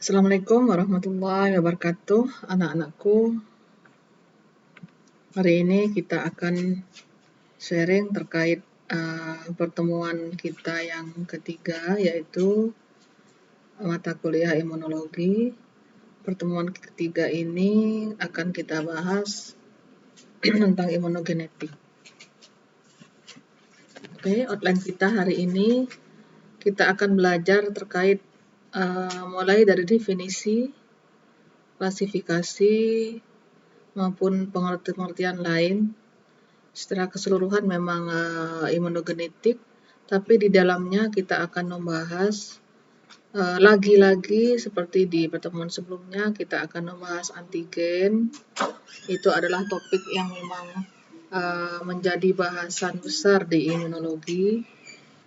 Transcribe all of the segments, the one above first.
Assalamualaikum warahmatullahi wabarakatuh, anak-anakku. Hari ini kita akan sharing terkait pertemuan kita yang ketiga, yaitu mata kuliah imunologi. Pertemuan ketiga ini akan kita bahas tentang imunogenetik. Oke, outline kita hari ini kita akan belajar terkait mulai dari definisi, klasifikasi, maupun pengertian lain. Secara keseluruhan memang imunogenetik, tapi di dalamnya kita akan membahas lagi-lagi seperti di pertemuan sebelumnya, kita akan membahas antigen. Itu adalah topik yang memang menjadi bahasan besar di imunologi.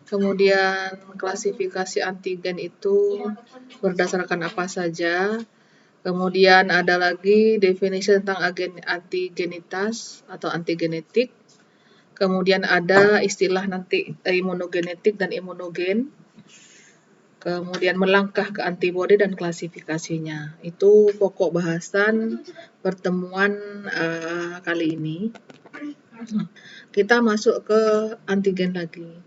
Kemudian klasifikasi antigen itu berdasarkan apa saja. Kemudian ada lagi definisi tentang antigenitas atau antigenetik. Kemudian ada istilah nanti imunogenetik dan imunogen. Kemudian melangkah ke antibodi dan klasifikasinya. Itu pokok bahasan pertemuan kali ini. Kita masuk ke antigen lagi.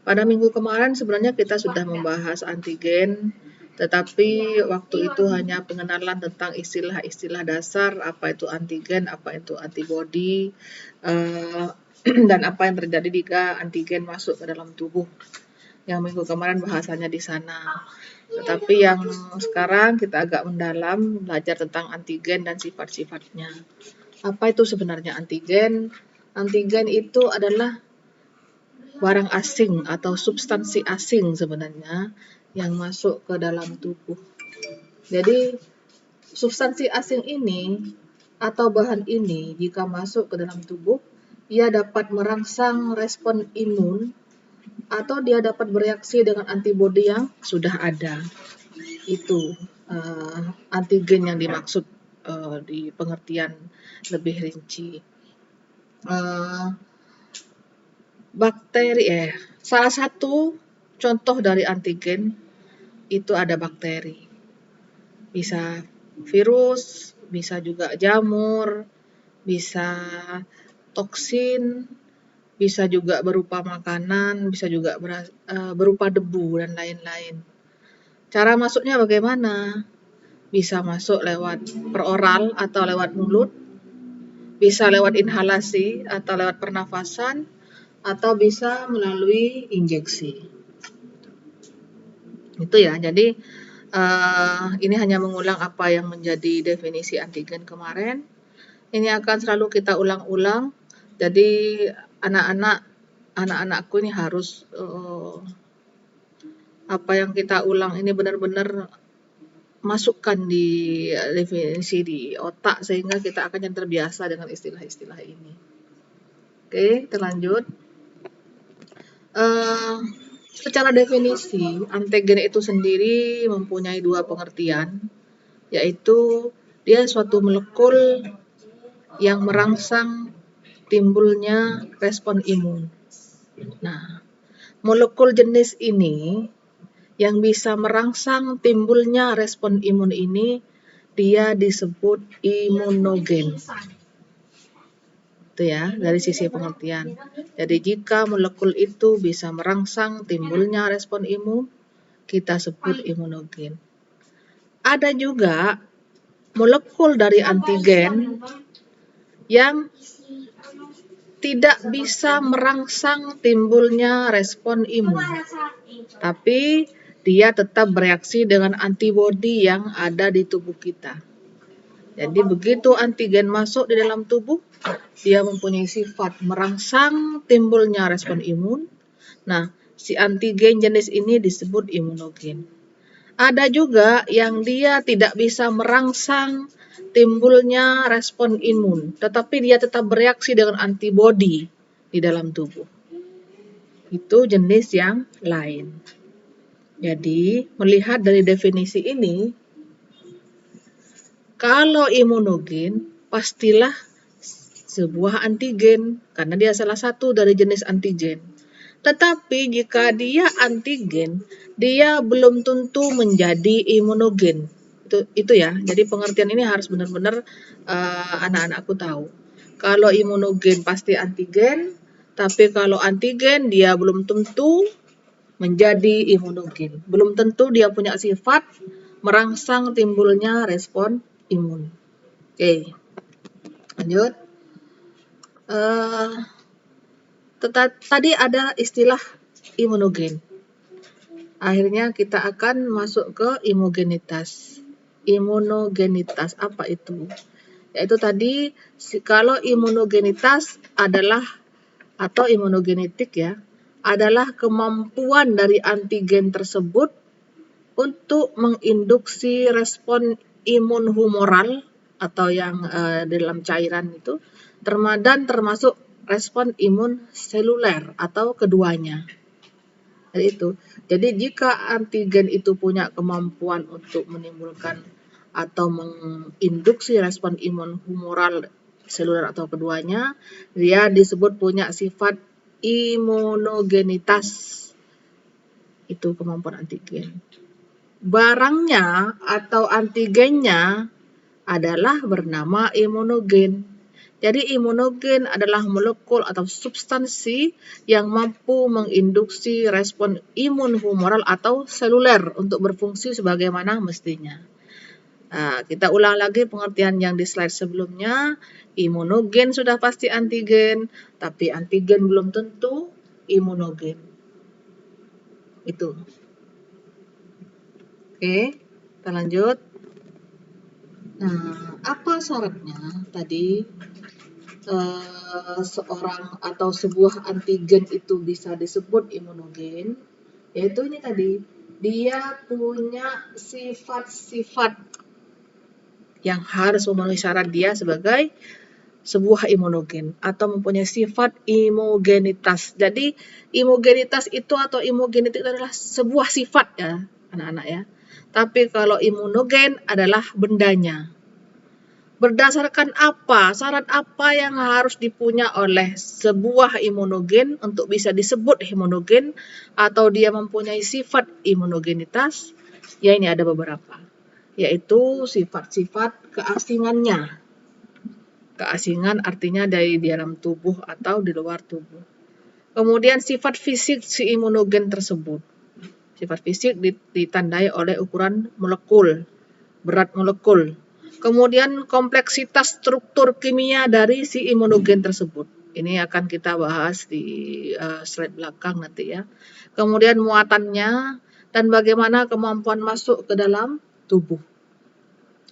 Pada minggu kemarin sebenarnya kita sudah membahas antigen, tetapi waktu itu hanya pengenalan tentang istilah-istilah dasar, apa itu antigen, apa itu antibodi, dan apa yang terjadi jika antigen masuk ke dalam tubuh. Yang minggu kemarin bahasanya di sana. Tetapi yang sekarang kita agak mendalam belajar tentang antigen dan sifat-sifatnya. Apa itu sebenarnya antigen? Antigen itu adalah barang asing atau substansi asing sebenarnya yang masuk ke dalam tubuh. Jadi substansi asing ini atau bahan ini jika masuk ke dalam tubuh, ia dapat merangsang respon imun atau dia dapat bereaksi dengan antibodi yang sudah ada. Itu antigen yang dimaksud di pengertian lebih rinci. Salah satu contoh dari antigen itu ada bakteri. Bisa virus, bisa juga jamur, bisa toksin, bisa juga berupa makanan, bisa juga berupa debu dan lain-lain. Cara masuknya bagaimana? Bisa masuk lewat peroral atau lewat mulut, bisa lewat inhalasi atau lewat pernafasan, atau bisa melalui injeksi. Itu ya, jadi ini hanya mengulang apa yang menjadi definisi antigen kemarin. Ini akan selalu kita ulang-ulang, jadi anak-anakku ini harus apa yang kita ulang ini benar-benar masukkan di definisi di otak sehingga kita akan yang terbiasa dengan istilah-istilah ini. Oke, terlanjut. Secara definisi, antigen itu sendiri mempunyai dua pengertian, yaitu dia suatu molekul yang merangsang timbulnya respon imun. Nah, molekul jenis ini yang bisa merangsang timbulnya respon imun ini, dia disebut imunogen. Itu ya, dari sisi pengertian. Jadi jika molekul itu bisa merangsang timbulnya respon imun, kita sebut imunogen. Ada juga molekul dari antigen yang tidak bisa merangsang timbulnya respon imun, tapi dia tetap bereaksi dengan antibodi yang ada di tubuh kita. Jadi begitu antigen masuk di dalam tubuh, dia mempunyai sifat merangsang timbulnya respon imun. Nah, si antigen jenis ini disebut imunogen. Ada juga yang dia tidak bisa merangsang timbulnya respon imun, tetapi dia tetap bereaksi dengan antibodi di dalam tubuh. Itu jenis yang lain. Jadi, melihat dari definisi ini, kalau imunogen pastilah sebuah antigen, karena dia salah satu dari jenis antigen. Tetapi jika dia antigen, dia belum tentu menjadi imunogen. itu ya. Jadi pengertian ini harus benar-benar anak-anakku tahu. Kalau imunogen pasti antigen, tapi kalau antigen dia belum tentu menjadi imunogen. Belum tentu dia punya sifat merangsang timbulnya respon imun. Oke, lanjut. Tadi ada istilah imunogen. Akhirnya kita akan masuk ke imogenitas. Imunogenitas apa itu? Yaitu tadi kalau imunogenitas adalah atau imunogenetik ya, adalah kemampuan dari antigen tersebut untuk menginduksi respon imun humoral atau yang dalam cairan itu, dan termasuk respon imun seluler atau keduanya. Jadi jika antigen itu punya kemampuan untuk menimbulkan atau menginduksi respon imun humoral, seluler atau keduanya, dia disebut punya sifat imunogenitas. Itu kemampuan antigen. Barangnya atau antigennya adalah bernama imunogen. Jadi imunogen adalah molekul atau substansi yang mampu menginduksi respon imun humoral atau seluler untuk berfungsi sebagaimana mestinya. Nah, kita ulang lagi pengertian yang di slide sebelumnya. Imunogen sudah pasti antigen, tapi antigen belum tentu imunogen. Itu. Oke, kita lanjut. Nah, apa syaratnya tadi seorang atau sebuah antigen itu bisa disebut imunogen? Yaitu ini tadi, dia punya sifat-sifat yang harus memenuhi syarat dia sebagai sebuah imunogen atau mempunyai sifat imogenitas. Jadi imogenitas itu atau imogenetik adalah sebuah sifat ya anak-anak ya. Tapi kalau imunogen adalah bendanya. Berdasarkan apa? Syarat apa yang harus dipunya oleh sebuah imunogen untuk bisa disebut imunogen atau dia mempunyai sifat imunogenitas? Ya ini ada beberapa, yaitu sifat-sifat keasingannya. Keasingan artinya dari dalam tubuh atau di luar tubuh. Kemudian sifat fisik si imunogen tersebut. Sifat fisik ditandai oleh ukuran molekul, berat molekul. Kemudian kompleksitas struktur kimia dari si imunogen tersebut. Ini akan kita bahas di slide belakang nanti ya. Kemudian muatannya dan bagaimana kemampuan masuk ke dalam tubuh.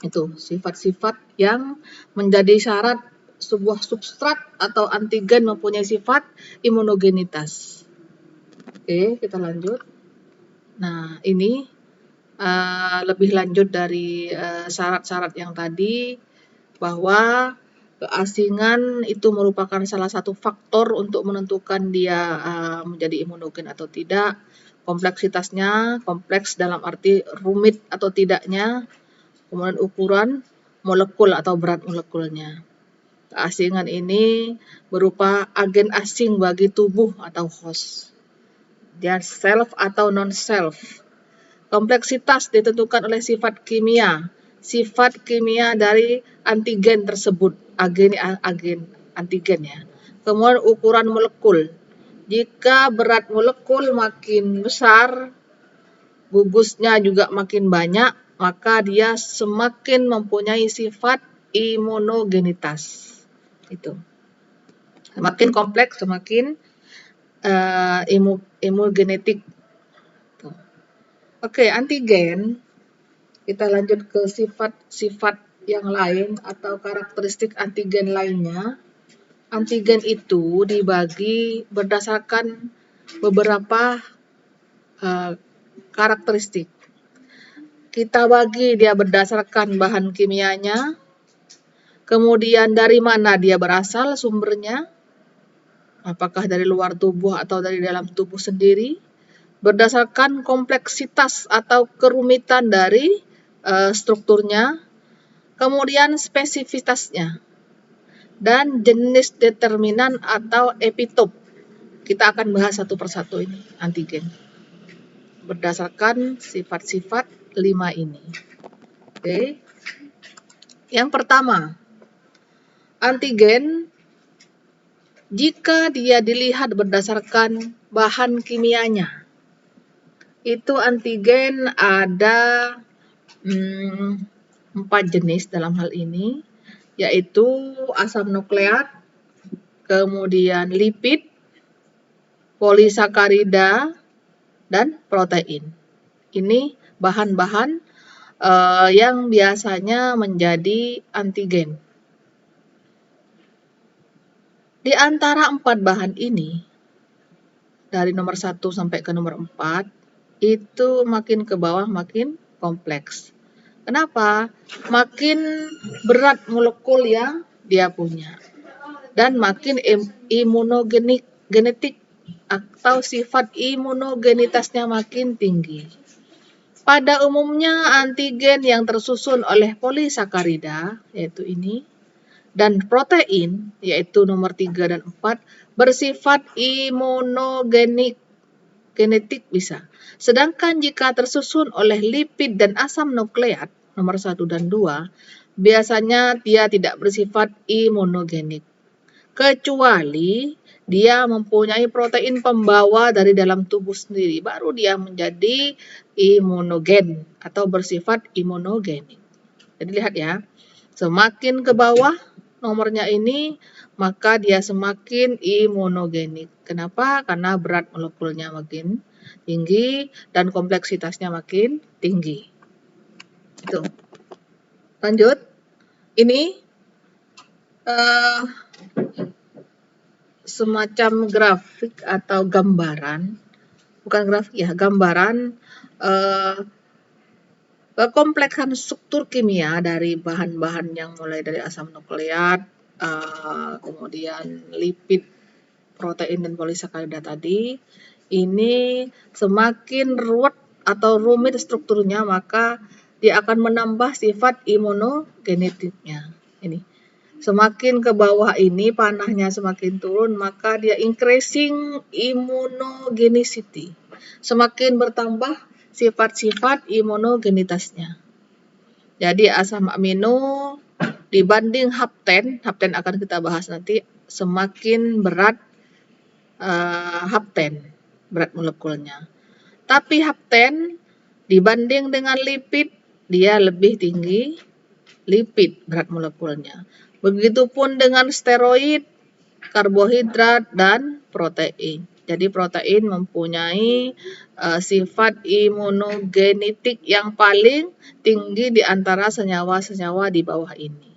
Itu sifat-sifat yang menjadi syarat sebuah substrat atau antigen mempunyai sifat imunogenitas. Oke, kita lanjut. Nah, ini lebih lanjut dari syarat-syarat yang tadi, bahwa keasingan itu merupakan salah satu faktor untuk menentukan dia menjadi imunogen atau tidak. Kompleksitasnya, kompleks dalam arti rumit atau tidaknya. Kemudian ukuran molekul atau berat molekulnya. Keasingan ini berupa agen asing bagi tubuh atau host. Dia self atau non-self. Kompleksitas ditentukan oleh sifat kimia dari antigen tersebut, agen antigen ya. Kemudian ukuran molekul. Jika berat molekul makin besar, gugusnya juga makin banyak, maka dia semakin mempunyai sifat imunogenitas. Itu. Semakin kompleks, semakin imunogenetik. Oke, antigen. Kita lanjut ke sifat-sifat yang lain atau karakteristik antigen lainnya. Antigen itu dibagi berdasarkan beberapa karakteristik. Kita bagi dia berdasarkan bahan kimianya, kemudian dari mana dia berasal sumbernya, apakah dari luar tubuh atau dari dalam tubuh sendiri, berdasarkan kompleksitas atau kerumitan dari strukturnya, kemudian spesifitasnya, dan jenis determinan atau epitop. Kita akan bahas satu persatu ini, antigen. Berdasarkan sifat-sifat 5 ini. Oke. Yang pertama, antigen jika dia dilihat berdasarkan bahan kimianya, itu antigen ada 4 jenis dalam hal ini, yaitu asam nukleat, kemudian lipid, polisakarida, dan protein. Ini bahan-bahan yang biasanya menjadi antigen. Di antara 4 bahan ini, dari nomor 1 sampai ke nomor 4, itu makin ke bawah makin kompleks. Kenapa? Makin berat molekul yang dia punya. Dan makin imunogenetik atau sifat imunogenitasnya makin tinggi. Pada umumnya antigen yang tersusun oleh polisakarida, yaitu ini, dan protein, yaitu nomor 3 dan 4, bersifat imunogenetik bisa. Sedangkan jika tersusun oleh lipid dan asam nukleat, nomor 1 dan 2, biasanya dia tidak bersifat imunogenik. Kecuali dia mempunyai protein pembawa dari dalam tubuh sendiri, baru dia menjadi imunogen atau bersifat imunogenik. Jadi lihat ya, semakin ke bawah nomornya ini, maka dia semakin imunogenik. Kenapa? Karena berat molekulnya makin tinggi dan kompleksitasnya makin tinggi. Itu. Lanjut. Ini semacam grafik atau gambaran, bukan grafik ya, gambaran kekompleksan struktur kimia dari bahan-bahan yang mulai dari asam nukleat, kemudian lipid, protein, dan polisakarida tadi. Ini semakin ruwet atau rumit strukturnya, maka dia akan menambah sifat imunogenetiknya. Ini semakin ke bawah ini panahnya semakin turun, maka dia increasing immunogenicity. Semakin bertambah sifat-sifat imunogenitasnya. Jadi asam amino dibanding hapten akan kita bahas nanti, semakin berat hapten, berat molekulnya. Tapi hapten dibanding dengan lipid, dia lebih tinggi lipid berat molekulnya. Begitupun dengan steroid, karbohidrat, dan protein. Jadi protein mempunyai sifat imunogenetik yang paling tinggi di antara senyawa-senyawa di bawah ini.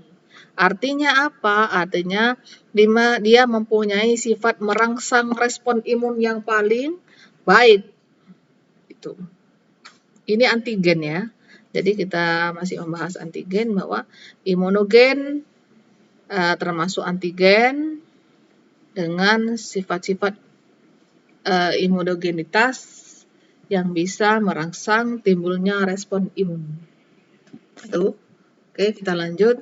Artinya apa? Artinya dia mempunyai sifat merangsang respon imun yang paling baik. Itu. Ini antigen ya. Jadi kita masih membahas antigen, bahwa imunogen termasuk antigen dengan sifat-sifat imunogenitas yang bisa merangsang timbulnya respon imun. Itu. Oke, kita lanjut.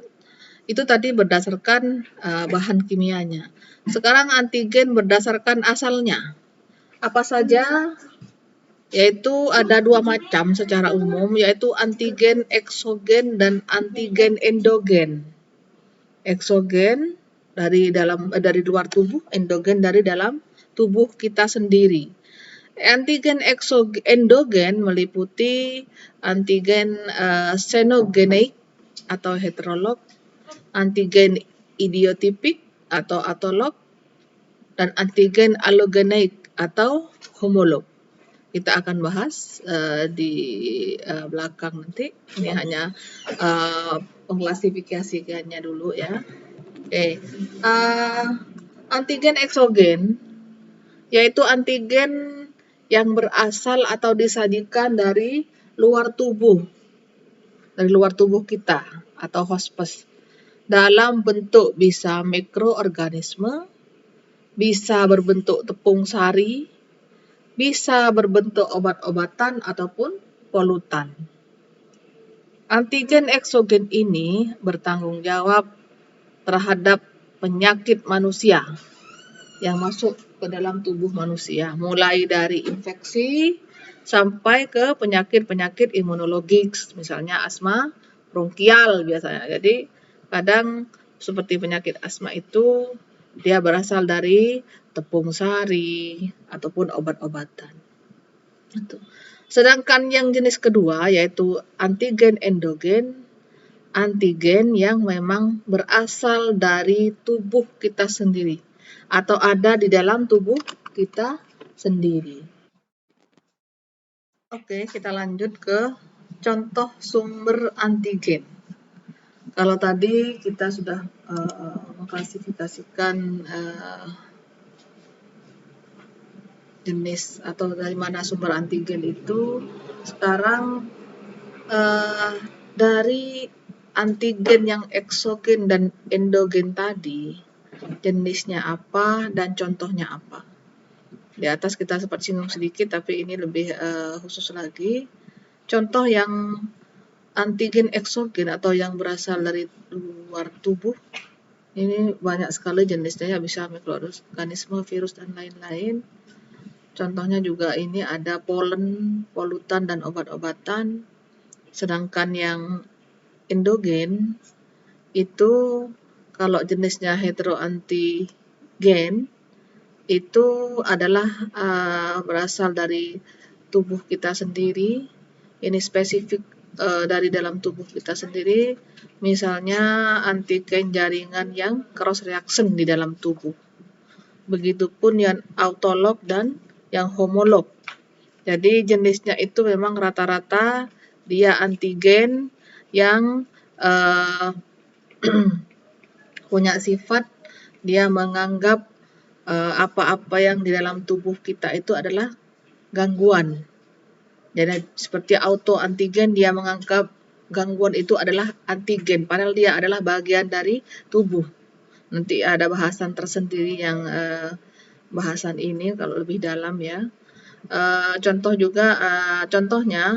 Itu tadi berdasarkan bahan kimianya. Sekarang antigen berdasarkan asalnya. Apa saja? Yaitu ada 2 macam secara umum, yaitu antigen eksogen dan antigen endogen. Eksogen dari luar tubuh, endogen dari dalam tubuh kita sendiri. Antigen endogen meliputi antigen xenogeneik atau heterolog, antigen idiotipik atau autolog, dan antigen allogeneik atau homolog. Kita akan bahas di belakang nanti. Ini hanya pengklasifikasiannya dulu ya. Oke. Antigen eksogen yaitu antigen yang berasal atau disajikan dari luar tubuh kita atau hospes, dalam bentuk bisa mikroorganisme, bisa berbentuk tepung sari, bisa berbentuk obat-obatan ataupun polutan. Antigen eksogen ini bertanggung jawab terhadap penyakit manusia yang masuk ke dalam tubuh manusia, mulai dari infeksi sampai ke penyakit-penyakit imunologis, misalnya asma, bronkial biasanya. Jadi kadang seperti penyakit asma itu dia berasal dari tepung sari ataupun obat-obatan. Sedangkan yang jenis kedua yaitu antigen endogen, antigen yang memang berasal dari tubuh kita sendiri atau ada di dalam tubuh kita sendiri. Oke, kita lanjut ke contoh sumber antigen. Kalau tadi kita sudah mengklasifikasikan jenis atau dari mana sumber antigen itu, sekarang dari antigen yang eksogen dan endogen tadi, jenisnya apa dan contohnya apa. Di atas kita sempat singgung sedikit, tapi ini lebih khusus lagi. Contoh yang antigen eksogen atau yang berasal dari luar tubuh, ini banyak sekali jenisnya, bisa mikroorganisme, virus, dan lain-lain. Contohnya juga ini ada polen, polutan, dan obat-obatan. Sedangkan yang endogen itu kalau jenisnya heteroantigen itu adalah berasal dari tubuh kita sendiri. Ini spesifik dari dalam tubuh kita sendiri. Misalnya antigen jaringan yang cross reaction di dalam tubuh. Begitupun yang autolog dan yang homolog. Jadi jenisnya itu memang rata-rata dia antigen yang punya sifat dia menganggap apa-apa yang di dalam tubuh kita itu adalah gangguan. Jadi seperti autoantigen, dia menganggap gangguan itu adalah antigen, padahal dia adalah bagian dari tubuh. Nanti ada bahasan tersendiri yang bahasan ini kalau lebih dalam ya. Contohnya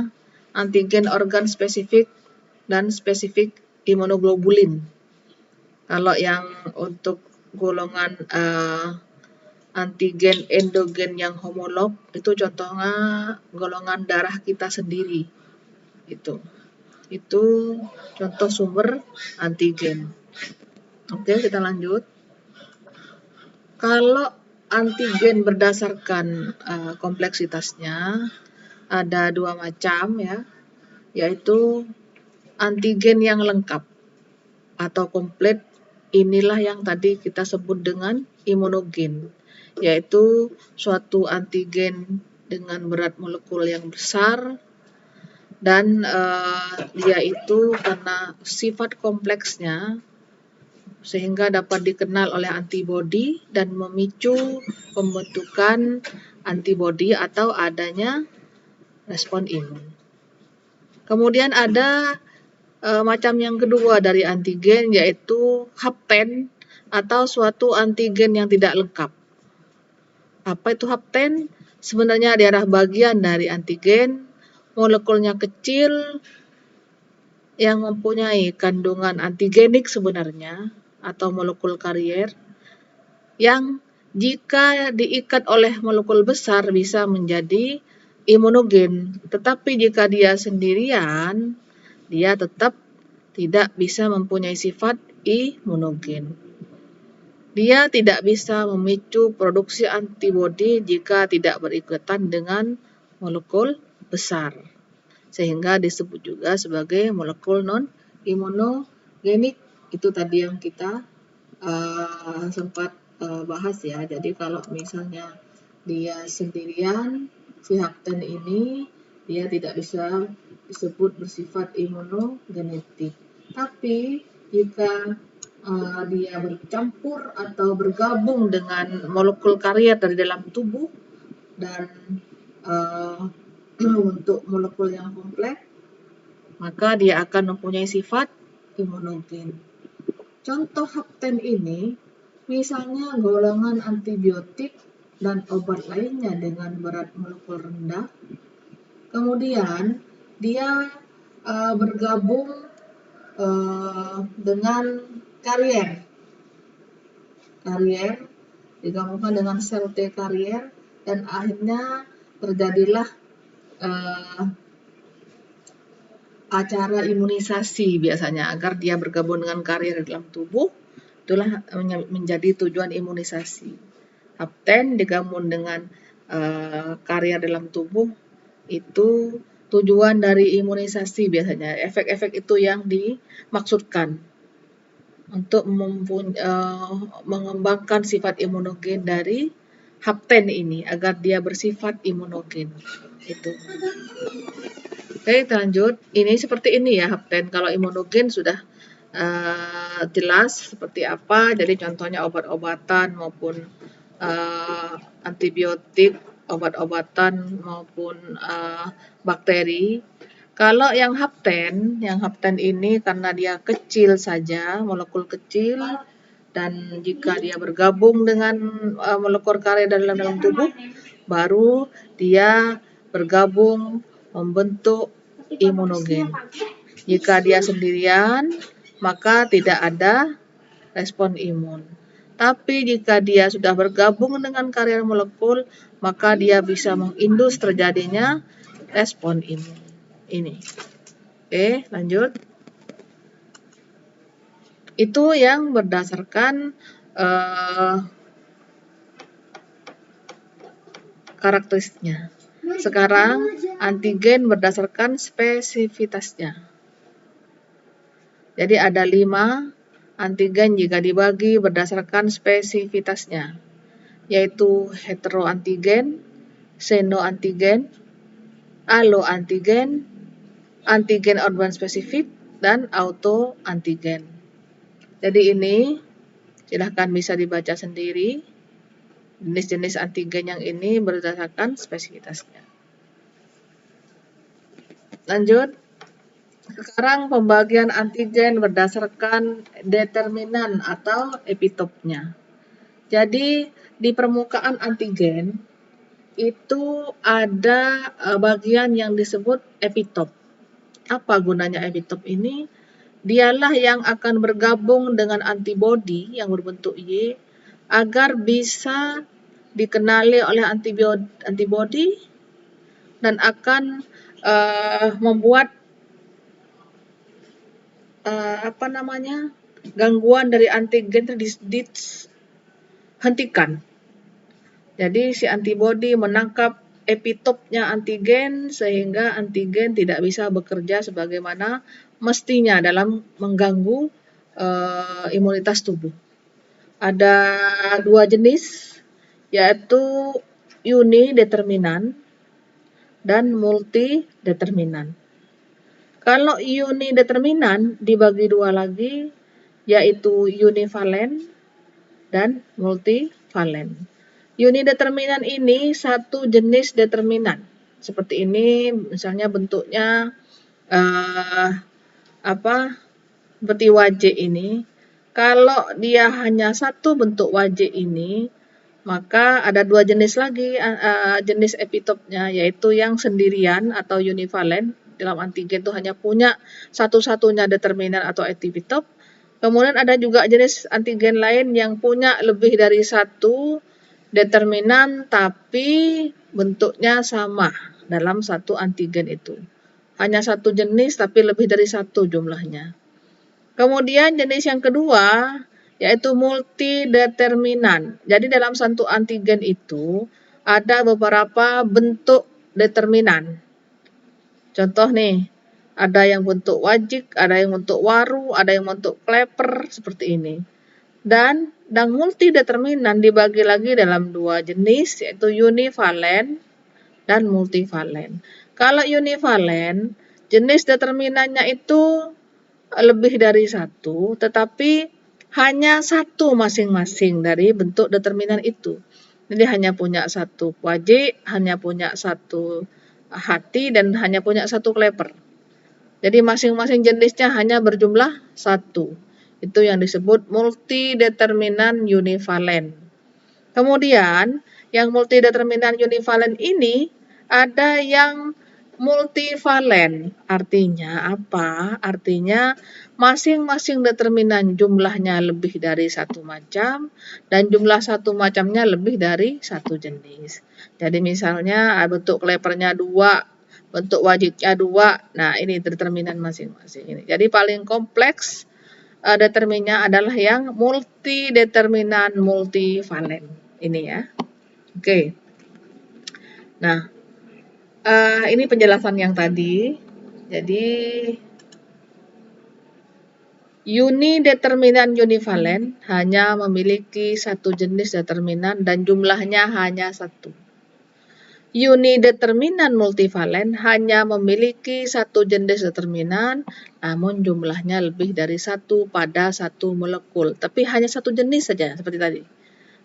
antigen organ spesifik dan spesifik imunoglobulin. Kalau yang untuk golongan antigen endogen yang homolog itu contohnya golongan darah kita sendiri. Itu contoh sumber antigen. Oke, kita lanjut. Kalau antigen berdasarkan kompleksitasnya ada dua macam ya, yaitu antigen yang lengkap atau komplit. Inilah yang tadi kita sebut dengan imunogen, yaitu suatu antigen dengan berat molekul yang besar dan dia itu karena sifat kompleksnya sehingga dapat dikenal oleh antibodi dan memicu pembentukan antibodi atau adanya respon imun. Kemudian ada macam yang kedua dari antigen, yaitu hapten atau suatu antigen yang tidak lengkap. Apa itu hapten? Sebenarnya dia adalah bagian dari antigen, molekulnya kecil yang mempunyai kandungan antigenik sebenarnya atau molekul karier yang jika diikat oleh molekul besar bisa menjadi imunogen, tetapi jika dia sendirian dia tetap tidak bisa mempunyai sifat imunogen. Dia tidak bisa memicu produksi antibodi jika tidak berikatan dengan molekul besar, sehingga disebut juga sebagai molekul non-imunogenik. Itu tadi yang kita sempat bahas ya. Jadi kalau misalnya dia sendirian, si hapten ini dia tidak bisa disebut bersifat imunogenetik. Tapi jika dia bercampur atau bergabung dengan molekul karier dari dalam tubuh dan untuk molekul yang kompleks, maka dia akan mempunyai sifat imunogen. Contoh hapten ini misalnya golongan antibiotik dan obat lainnya dengan berat molekul rendah. Kemudian dia bergabung dengan karier digabungkan dengan sel T karier dan akhirnya terjadilah acara imunisasi biasanya agar dia bergabung dengan karier dalam tubuh. Itulah menjadi tujuan imunisasi. Hapten digabung dengan karier dalam tubuh itu tujuan dari imunisasi biasanya. Efek-efek itu yang dimaksudkan untuk mengembangkan sifat imunogen dari hapten ini agar dia bersifat imunogen. Itu. Oke, kita lanjut. Ini seperti ini ya hapten. Kalau imunogen sudah jelas seperti apa. Jadi contohnya obat-obatan maupun antibiotik, obat-obatan maupun bakteri. Kalau yang hapten ini karena dia kecil saja, molekul kecil, dan jika dia bergabung dengan molekul karier dalam tubuh, baru dia bergabung membentuk imunogen. Jika dia sendirian, maka tidak ada respon imun. Tapi jika dia sudah bergabung dengan karier molekul, maka dia bisa mengindus terjadinya respon imun. Ini. Oke, lanjut. Itu yang berdasarkan karakteristiknya. Sekarang antigen berdasarkan spesifitasnya. Jadi ada 5 antigen jika dibagi berdasarkan spesifitasnya, yaitu heteroantigen, senoantigen, alloantigen, antigen organ spesifik, dan autoantigen. Jadi ini silahkan bisa dibaca sendiri. Jenis-jenis antigen yang ini berdasarkan spesifitasnya. Lanjut. Sekarang pembagian antigen berdasarkan determinan atau epitopnya. Jadi di permukaan antigen itu ada bagian yang disebut epitop. Apa gunanya epitop ini? Dialah yang akan bergabung dengan antibodi yang berbentuk Y agar bisa dikenali oleh antibodi dan akan membuat gangguan dari antigen dihentikan. Jadi si antibodi menangkap epitopnya antigen sehingga antigen tidak bisa bekerja sebagaimana mestinya dalam mengganggu imunitas tubuh. Ada 2 jenis, yaitu unideterminan dan multideterminan. Kalau unideterminan dibagi 2 lagi, yaitu univalen dan multivalen. Unideterminan ini satu jenis determinan. Seperti ini, misalnya bentuknya seperti wajik ini. Kalau dia hanya satu bentuk wajik ini, maka ada 2 jenis lagi jenis epitopnya, yaitu yang sendirian atau univalen. Dalam antigen itu hanya punya satu-satunya determinan atau epitop. Kemudian ada juga jenis antigen lain yang punya lebih dari satu determinan tapi bentuknya sama dalam satu antigen itu. Hanya satu jenis tapi lebih dari satu jumlahnya. Kemudian jenis yang kedua yaitu multideterminan. Jadi dalam satu antigen itu ada beberapa bentuk determinan. Contoh nih, ada yang bentuk wajik, ada yang bentuk waru, ada yang bentuk kleper, seperti ini. Dan multideterminan dibagi lagi dalam 2 jenis, yaitu univalen dan multivalen. Kalau univalen, jenis determinannya itu lebih dari satu, tetapi hanya satu masing-masing dari bentuk determinan itu. Jadi hanya punya satu wajik, hanya punya satu hati, dan hanya punya satu kleper. Jadi masing-masing jenisnya hanya berjumlah satu. Itu yang disebut multideterminan univalen. Kemudian yang multideterminan univalen ini ada yang multivalen. Artinya apa? Artinya masing-masing determinan jumlahnya lebih dari satu macam dan jumlah satu macamnya lebih dari satu jenis. Jadi misalnya bentuk klepernya 2, bentuk wajibnya 2. Nah, ini determinan masing-masing ini. Jadi paling kompleks determinnya adalah yang multideterminan multivalen ini ya. Oke. Nah, ini penjelasan yang tadi. Jadi unideterminan univalen hanya memiliki satu jenis determinan dan jumlahnya hanya satu. Unideterminan multivalen hanya memiliki satu jenis determinan, namun jumlahnya lebih dari satu pada satu molekul. Tapi hanya satu jenis saja, seperti tadi.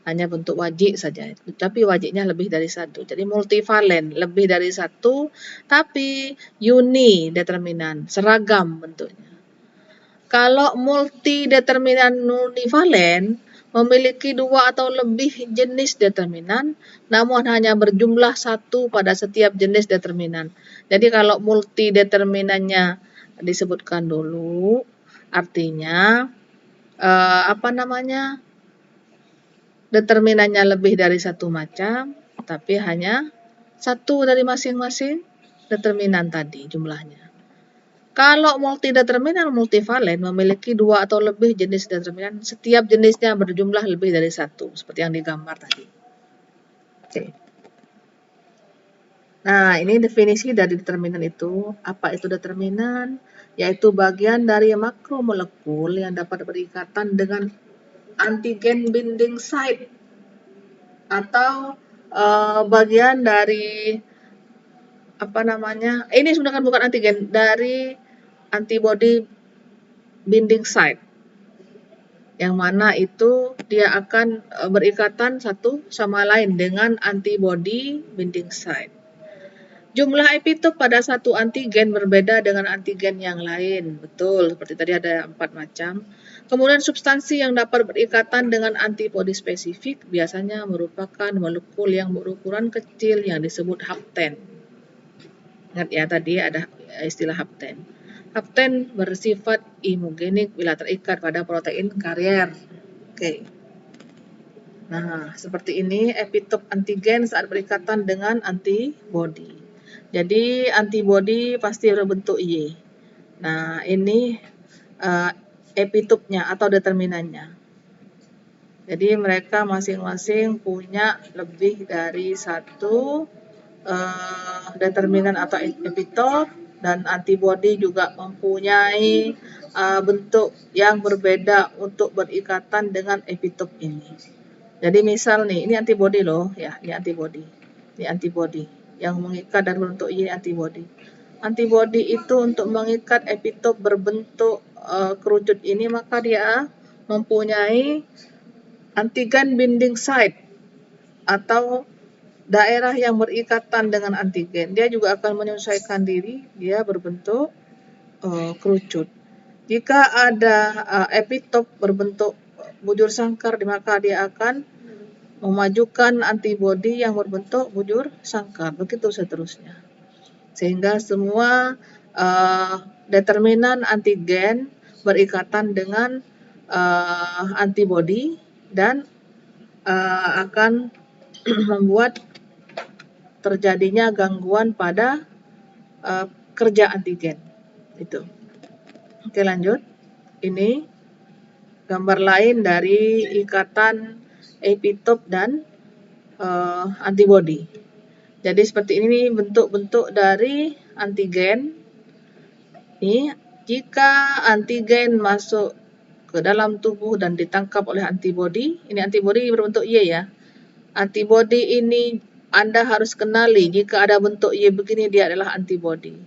Hanya bentuk wajik saja, tapi wajiknya lebih dari satu. Jadi multivalen, lebih dari satu, tapi unideterminan, seragam bentuknya. Kalau multideterminan univalen memiliki 2 atau lebih jenis determinan, namun hanya berjumlah satu pada setiap jenis determinan. Jadi kalau multideterminannya disebutkan dulu, artinya determinannya lebih dari satu macam, tapi hanya satu dari masing-masing determinan tadi jumlahnya. Kalau multideterminan multivalen memiliki 2 atau lebih jenis determinan, setiap jenisnya berjumlah lebih dari satu, seperti yang digambar tadi. Oke. Nah, ini definisi dari determinan itu. Apa itu determinan? Yaitu bagian dari makromolekul yang dapat berikatan dengan antigen binding site atau bagian dari ini sebenarnya bukan antigen, dari antibody binding site, yang mana itu dia akan berikatan satu sama lain dengan antibody binding site. Jumlah epitop pada satu antigen berbeda dengan antigen yang lain, betul, seperti tadi ada 4 macam. Kemudian substansi yang dapat berikatan dengan antibody spesifik biasanya merupakan molekul yang berukuran kecil yang disebut hapten. Ingat ya, tadi ada istilah hapten. Hapten bersifat imugenik bila terikat pada protein karier. Oke. Nah, seperti ini epitop antigen saat berikatan dengan antibody. Jadi antibody pasti berbentuk Y. Nah, ini epitopnya atau determinannya. Jadi mereka masing-masing punya lebih dari satu determinan atau epitop, dan antibody juga mempunyai bentuk yang berbeda untuk berikatan dengan epitop ini. Jadi misal nih, ini antibody loh, ya, ini antibody. Ini antibody yang mengikat dan berbentuk Y, antibody. Antibody itu untuk mengikat epitop berbentuk kerucut ini, maka dia mempunyai antigen binding site atau daerah yang berikatan dengan antigen. Dia juga akan menyesuaikan diri, dia berbentuk kerucut. Jika ada epitop berbentuk bujur sangkar, maka dia akan memajukan antibody yang berbentuk bujur sangkar, begitu seterusnya. Sehingga semua determinan antigen berikatan dengan antibody dan akan membuat terjadinya gangguan pada kerja antigen. Itu. Oke, lanjut. Ini gambar lain dari ikatan epitop dan antibody. Jadi seperti ini bentuk-bentuk dari antigen. Ini jika antigen masuk ke dalam tubuh dan ditangkap oleh antibody, ini antibody berbentuk Y ya. Antibody ini Anda harus kenali, jika ada bentuk Y begini dia adalah antibody.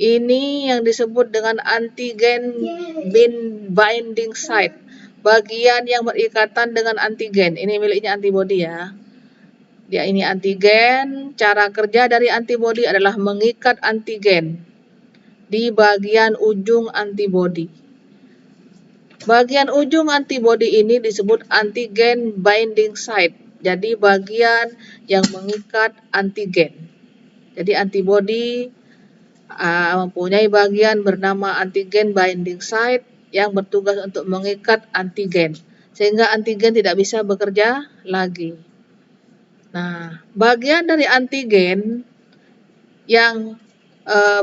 Ini yang disebut dengan antigen binding site, bagian yang berikatan dengan antigen. Ini miliknya antibody ya. Dia ini antigen, cara kerja dari antibody adalah mengikat antigen di bagian ujung antibody. Bagian ujung antibody ini disebut antigen binding site. Jadi bagian yang mengikat antigen. Jadi antibody mempunyai bagian bernama antigen binding site yang bertugas untuk mengikat antigen. Sehingga antigen tidak bisa bekerja lagi. Nah, bagian dari antigen yang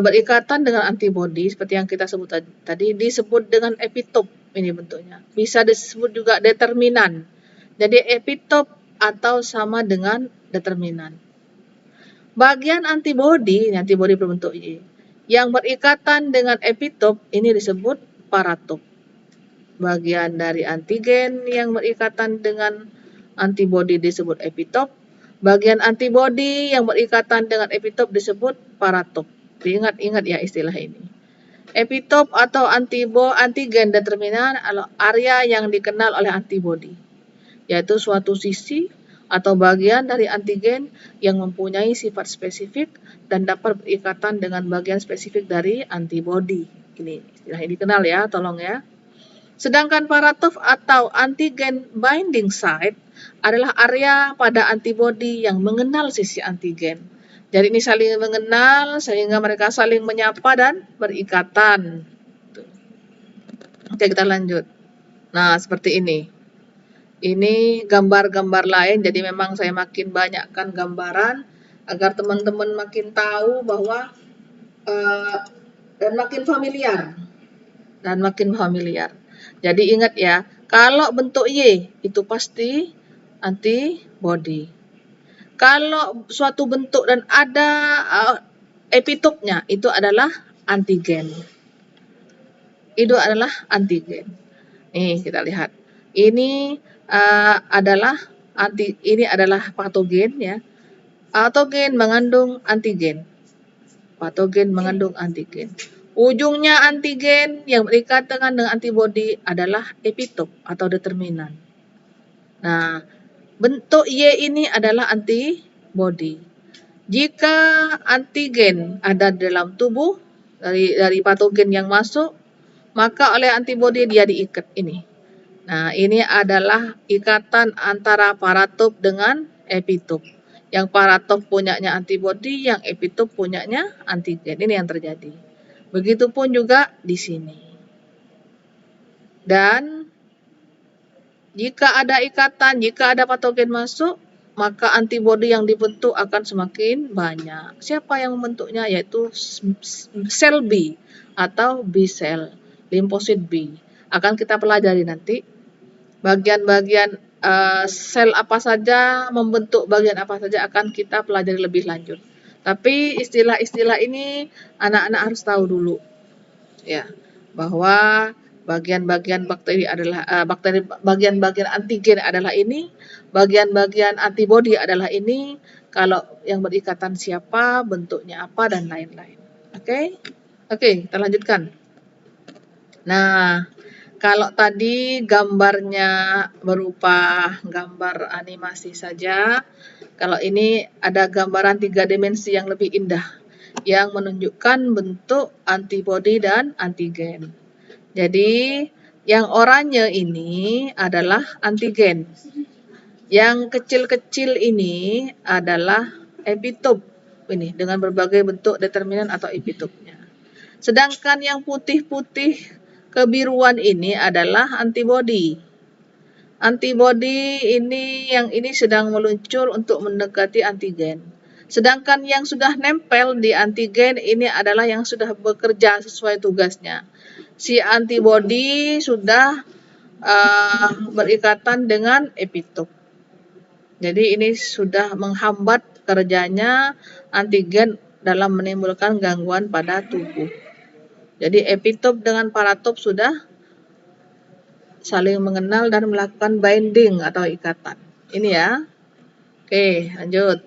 berikatan dengan antibodi seperti yang kita sebut tadi disebut dengan epitop. Ini bentuknya. Bisa disebut juga determinan. Jadi epitop atau sama dengan determinan. Bagian antibodi berbentuk Y, yang berikatan dengan epitop ini disebut paratop. Bagian dari antigen yang berikatan dengan antibodi disebut epitop. Bagian antibodi yang berikatan dengan epitop disebut paratop. Ingat-ingat ya istilah ini. Epitop atau antigen determinan adalah area yang dikenal oleh antibodi, yaitu suatu sisi atau bagian dari antigen yang mempunyai sifat spesifik dan dapat berikatan dengan bagian spesifik dari antibodi. Ini istilah ini dikenal ya, tolong ya. Sedangkan paratop atau antigen binding site adalah area pada antibodi yang mengenal sisi antigen. Jadi ini saling mengenal sehingga mereka saling menyapa dan berikatan. Oke, kita lanjut. Nah, seperti ini. Ini gambar-gambar lain, jadi memang saya makin banyakkan gambaran agar teman-teman makin tahu bahwa dan makin familiar. Jadi ingat ya, kalau bentuk Y itu pasti antibody. Kalau suatu bentuk dan ada epitopnya itu adalah antigen. Itu adalah antigen. Nih kita lihat. Ini adalah patogen ya. Patogen mengandung antigen. Ujungnya antigen yang berikatan dengan antibodi adalah epitop atau determinan. Nah, bentuk Y ini adalah antibodi. Jika antigen ada dalam tubuh dari patogen yang masuk, maka oleh antibodi dia diikat ini. Nah, ini adalah ikatan antara paratop dengan epitop. Yang paratop punyanya antibodi, yang epitop punyanya antigen. Ini yang terjadi. Begitupun juga di sini. Dan jika ada ikatan, jika ada patogen masuk, maka antibodi yang dibentuk akan semakin banyak. Siapa yang membentuknya? Yaitu sel B atau B cell, limfosit B. Akan kita pelajari nanti. Bagian-bagian sel apa saja, membentuk bagian apa saja akan kita pelajari lebih lanjut. Tapi istilah-istilah ini anak-anak harus tahu dulu. Ya, bahwa bagian-bagian bakteri adalah bagian-bagian antigen adalah ini, bagian-bagian antibodi adalah ini, kalau yang berikatan siapa, bentuknya apa, dan lain-lain. Oke, kita lanjutkan. Nah, kalau tadi gambarnya berupa gambar animasi saja, kalau ini ada gambaran 3 dimensi yang lebih indah, yang menunjukkan bentuk antibodi dan antigen. Jadi, yang oranye ini adalah antigen. Yang kecil-kecil ini adalah epitop. Ini dengan berbagai bentuk determinan atau epitopnya. Sedangkan yang putih-putih kebiruan ini adalah antibodi. Antibodi ini sedang meluncur untuk mendekati antigen. Sedangkan yang sudah nempel di antigen ini adalah yang sudah bekerja sesuai tugasnya. Si antibodi sudah berikatan dengan epitop. Jadi ini sudah menghambat kerjanya antigen dalam menimbulkan gangguan pada tubuh. Jadi epitop dengan paratop sudah saling mengenal dan melakukan binding atau ikatan. Ini ya. Oke, lanjut.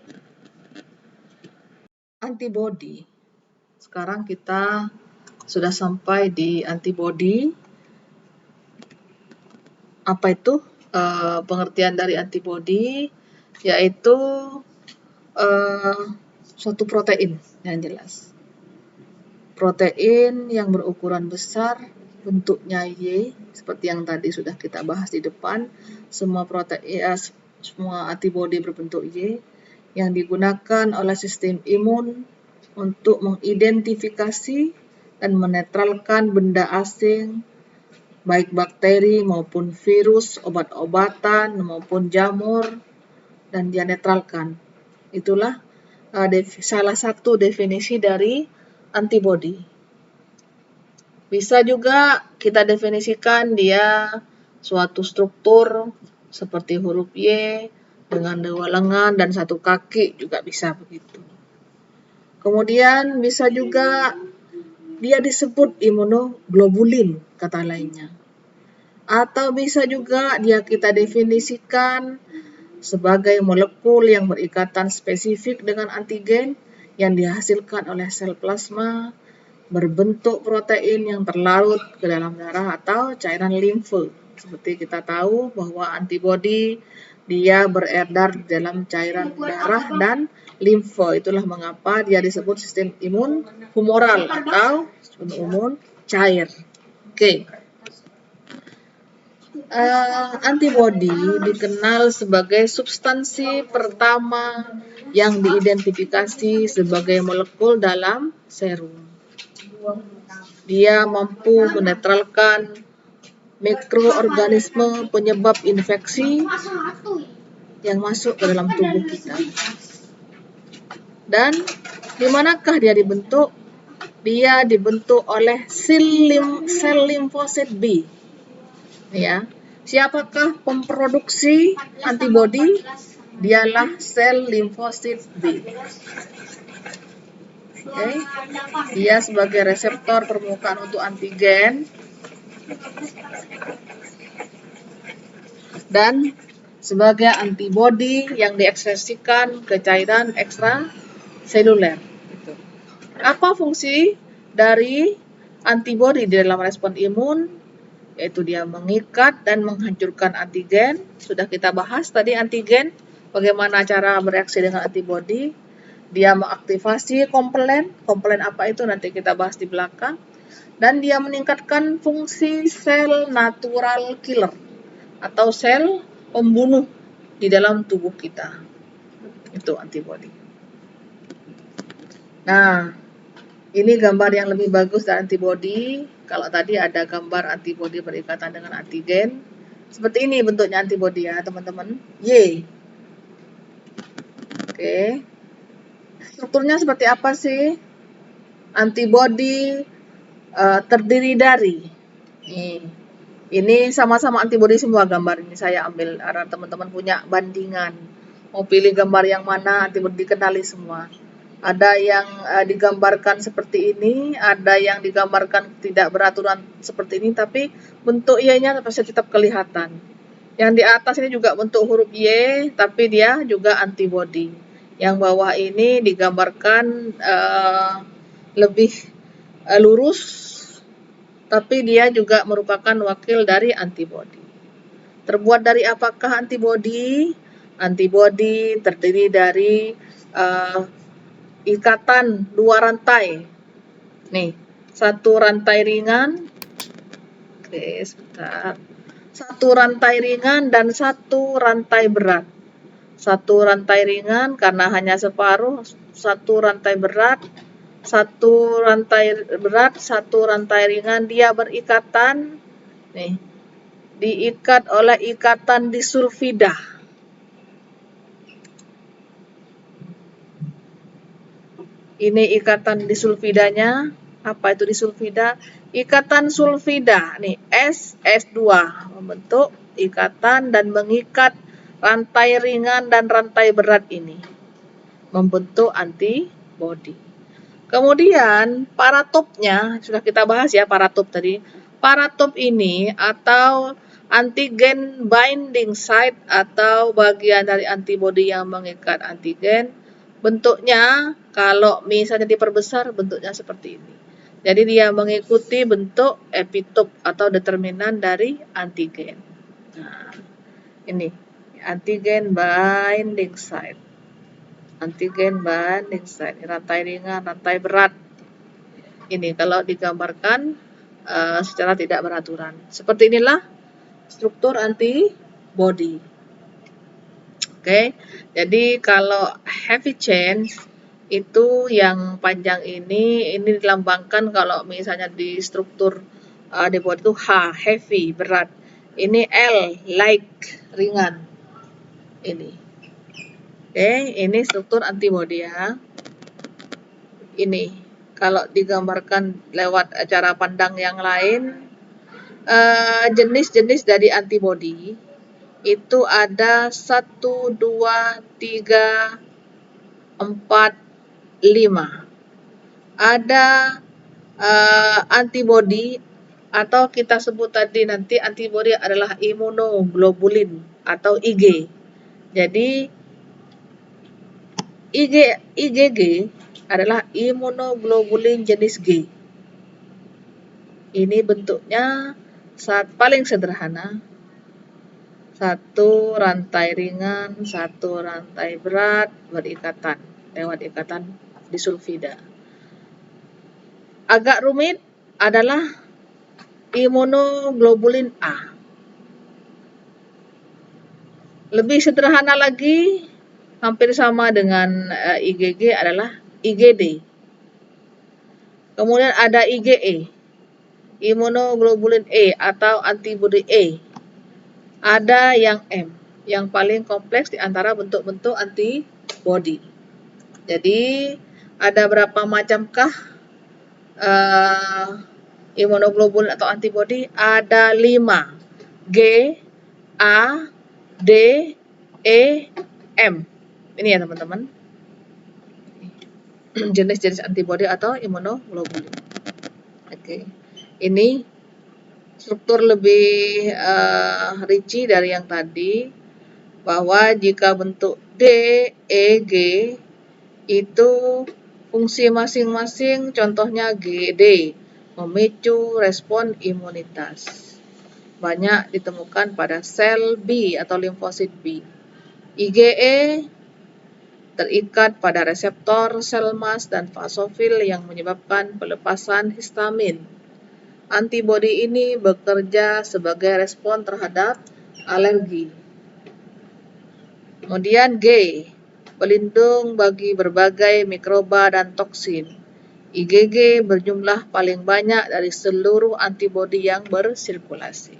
Antibodi. Sekarang kita sudah sampai di antibodi. Apa itu pengertian dari antibodi? Yaitu suatu protein yang jelas. Protein yang berukuran besar, bentuknya Y, seperti yang tadi sudah kita bahas di depan. Semua antibodi berbentuk Y yang digunakan oleh sistem imun untuk mengidentifikasi dan menetralkan benda asing, baik bakteri maupun virus, obat-obatan maupun jamur, dan dia netralkan. Itulah salah satu definisi dari antibody. Bisa juga kita definisikan dia suatu struktur seperti huruf Y dengan 2 lengan dan 1 kaki, juga bisa begitu. Kemudian bisa juga dia disebut imunoglobulin, kata lainnya. Atau bisa juga dia kita definisikan sebagai molekul yang berikatan spesifik dengan antigen yang dihasilkan oleh sel plasma berbentuk protein yang terlarut ke dalam darah atau cairan limfe. Seperti kita tahu bahwa antibodi dia beredar di dalam cairan darah dan limfe. Itulah mengapa dia disebut sistem imun humoral atau imun cair. Oke. Antibodi dikenal sebagai substansi pertama yang diidentifikasi sebagai molekul dalam serum. Dia mampu menetralkan mikroorganisme penyebab infeksi yang masuk ke dalam tubuh kita. Dan di manakah dia dibentuk? Dia dibentuk oleh sel limfosit B. Ya. Siapakah pemproduksi antibodi? Dialah sel limfosit B. Okay. Dia sebagai reseptor permukaan untuk antigen dan sebagai antibodi yang diekspresikan ke cairan ekstraseluler. Apa fungsi dari antibodi di dalam respon imun? Yaitu dia mengikat dan menghancurkan antigen. Sudah kita bahas tadi antigen, bagaimana cara bereaksi dengan antibodi. Dia mengaktifasi komplen apa itu nanti kita bahas di belakang. Dan dia meningkatkan fungsi sel natural killer atau sel pembunuh di dalam tubuh kita. Itu antibodi. Nah, ini gambar yang lebih bagus dari antibodi. Kalau tadi ada gambar antibodi berikatan dengan antigen. Seperti ini bentuknya antibodi ya, teman-teman. Y. Oke. Strukturnya seperti apa sih? Antibodi terdiri dari ini sama-sama antibodi semua gambar ini saya ambil karena teman-teman punya bandingan. Mau pilih gambar yang mana, antibodi dikenali semua. Ada yang digambarkan seperti ini, ada yang digambarkan tidak beraturan seperti ini, tapi bentuk Y-nya masih tetap kelihatan. Yang di atas ini juga bentuk huruf Y, tapi dia juga antibodi. Yang bawah ini digambarkan lebih lurus, tapi dia juga merupakan wakil dari antibodi. Terbuat dari apakah antibodi? Antibodi terdiri dari ikatan 2 rantai. Nih, 1 rantai ringan. Oke, sebentar. 1 rantai ringan dan 1 rantai berat. 1 rantai ringan karena hanya separuh, 1 rantai berat, 1 rantai berat, 1 rantai ringan. Dia berikatan, nih, diikat oleh ikatan disulfida. Ini ikatan disulfidanya. Apa itu disulfida? Ikatan sulfida, nih, S2 membentuk ikatan dan mengikat rantai ringan dan rantai berat ini, membentuk antibodi. Kemudian paratopnya sudah kita bahas ya, paratop tadi. Paratop ini atau antigen binding site atau bagian dari antibodi yang mengikat antigen, bentuknya kalau misalnya diperbesar bentuknya seperti ini. Jadi dia mengikuti bentuk epitop atau determinan dari antigen. Nah, ini antigen binding site. Antigen binding site, rantai ringan, rantai berat. Ini kalau digambarkan secara tidak beraturan. Seperti inilah struktur antibody. Oke, jadi kalau heavy chain itu yang panjang ini dilambangkan kalau misalnya di struktur antibody itu H, heavy, berat. Ini L, light, ringan. Ini. Oke, ini struktur antibody ya. Ini kalau digambarkan lewat cara pandang yang lain, jenis-jenis dari antibodi itu ada 1, 2, 3, 4, 5. Ada antibodi atau kita sebut tadi nanti antibodi adalah imunoglobulin atau IG. Jadi IgG adalah imunoglobulin jenis G. Ini bentuknya paling sederhana. Satu rantai ringan, satu rantai berat berikatan lewat ikatan disulfida. Agak rumit adalah imunoglobulin A. Lebih sederhana lagi, hampir sama dengan IgG adalah IgD. Kemudian ada IgE, imunoglobulin E atau antibodi E. Ada yang M, yang paling kompleks di antara bentuk-bentuk antibodi. Jadi ada berapa macamkah imunoglobulin atau antibodi? Ada 5. G, A, D, E, M. Ini ya teman-teman. Jenis-jenis antibodi atau imunoglobulin. Oke. Ini struktur lebih rinci dari yang tadi, bahwa jika bentuk D, E, G itu fungsi masing-masing, contohnya GD, memicu respon imunitas. Banyak ditemukan pada sel B atau limfosit B. IgE terikat pada reseptor sel mas dan fasofil yang menyebabkan pelepasan histamin. Antibodi ini bekerja sebagai respon terhadap alergi. Kemudian G, pelindung bagi berbagai mikroba dan toksin. IgG berjumlah paling banyak dari seluruh antibodi yang bersirkulasi.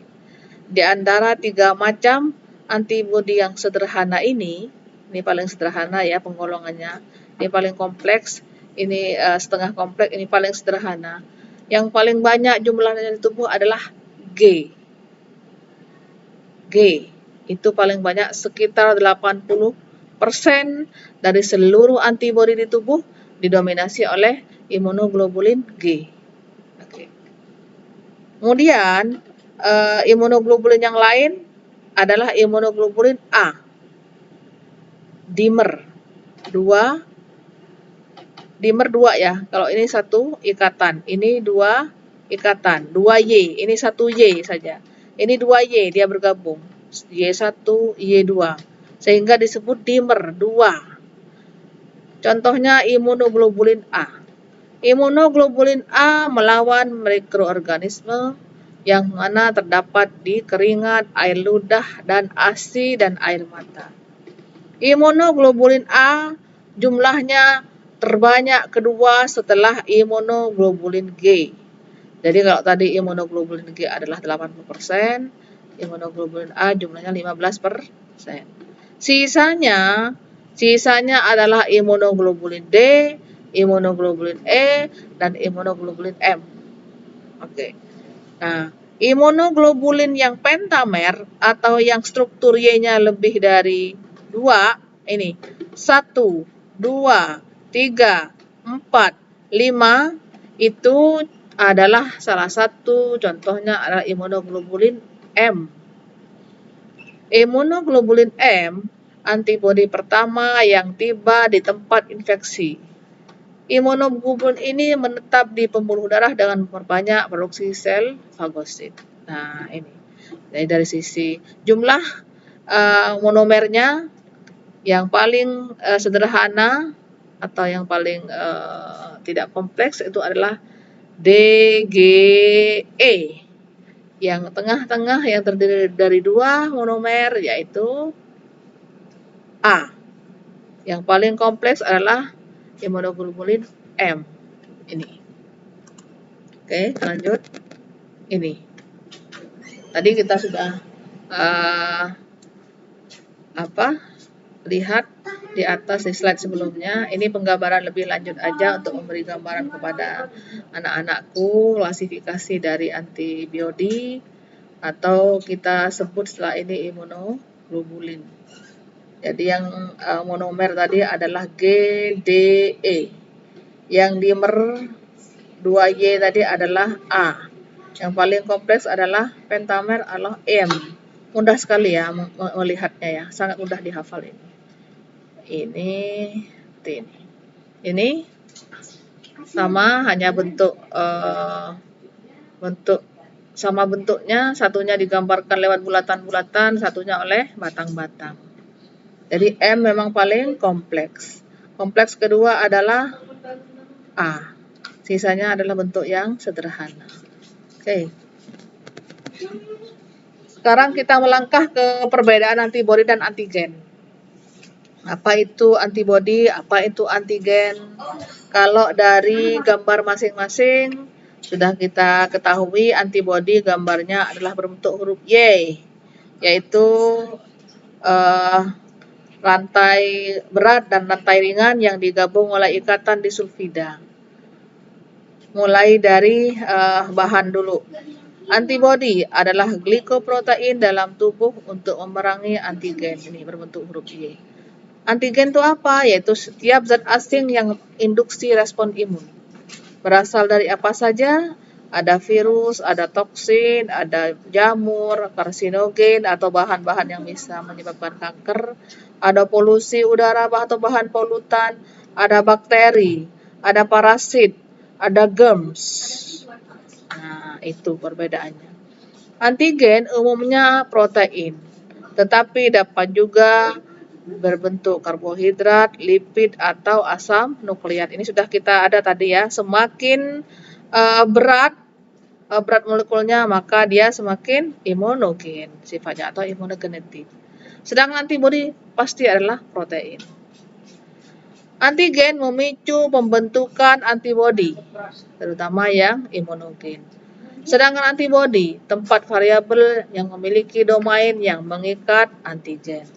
Di antara 3 macam antibodi yang sederhana ini paling sederhana ya penggolongannya, ini paling kompleks, ini setengah kompleks, ini paling sederhana. Yang paling banyak jumlahnya di tubuh adalah G. G itu paling banyak, sekitar 80% dari seluruh antibodi di tubuh didominasi oleh imunoglobulin G. Oke. Kemudian imunoglobulin yang lain adalah imunoglobulin A. Dimer 2 ya. Kalau ini 1 ikatan, ini 2 ikatan, 2Y, ini 1Y saja. Ini 2Y, dia bergabung. Y1, Y2. Sehingga disebut dimer 2. Contohnya imunoglobulin A. Imunoglobulin A melawan mikroorganisme yang mana terdapat di keringat, air ludah, dan ASI dan air mata. Imunoglobulin A jumlahnya terbanyak kedua setelah imunoglobulin G. Jadi kalau tadi imunoglobulin G adalah 80%, imunoglobulin A jumlahnya 15%. Sisanya adalah imunoglobulin D, imunoglobulin E, dan imunoglobulin M. Oke. Nah, imunoglobulin yang pentamer atau yang struktur Y-nya lebih dari 2, ini 1, 2, 3, 4, 5, itu adalah salah satu contohnya adalah imunoglobulin M. Imunoglobulin M, antibodi pertama yang tiba di tempat infeksi. Imunoglobulin ini menetap di pembuluh darah dengan memperbanyak produksi sel fagosit. Nah, ini. Jadi dari sisi jumlah monomernya, yang paling sederhana atau yang paling tidak kompleks itu adalah DGE. Yang tengah-tengah yang terdiri dari 2 monomer yaitu A. Yang paling kompleks adalah imunoglobulin M. Ini. Oke, lanjut. Ini. Tadi kita sudah lihat di atas di slide sebelumnya. Ini penggambaran lebih lanjut aja untuk memberi gambaran kepada anak-anakku klasifikasi dari antibodi atau kita sebut setelah ini imunoglobulin. Jadi yang monomer tadi adalah GDE. Yang dimer 2Y tadi adalah A. Yang paling kompleks adalah pentamer adalah M. Mudah sekali ya melihatnya ya, sangat mudah dihafal ini. Ini sama, hanya sama bentuknya, satunya digambarkan lewat bulatan-bulatan, satunya oleh batang-batang. Jadi M memang paling kompleks. Kompleks kedua adalah A. Sisanya adalah bentuk yang sederhana. Oke. Sekarang kita melangkah ke perbedaan antibodi dan antigen. Apa itu antibodi, apa itu antigen? Kalau dari gambar masing-masing sudah kita ketahui, antibodi gambarnya adalah berbentuk huruf Y, yaitu rantai berat dan rantai ringan yang digabung oleh ikatan disulfida. Mulai dari bahan dulu. Antibodi adalah glikoprotein dalam tubuh untuk memerangi antigen. Ini berbentuk huruf Y. Antigen itu apa? Yaitu setiap zat asing yang induksi respon imun. Berasal dari apa saja? Ada virus, ada toksin, ada jamur, karsinogen, atau bahan-bahan yang bisa menyebabkan kanker. Ada polusi udara atau bahan polutan, ada bakteri, ada parasit, ada germs. Nah, itu perbedaannya. Antigen umumnya protein, tetapi dapat juga berbentuk karbohidrat, lipid, atau asam nukleat. Ini sudah kita ada tadi ya. Semakin berat molekulnya, maka dia semakin imunogen sifatnya atau imunogenetik. Sedangkan antibodi pasti adalah protein. Antigen memicu pembentukan antibodi, terutama yang imunogen. Sedangkan antibodi tempat variabel yang memiliki domain yang mengikat antigen.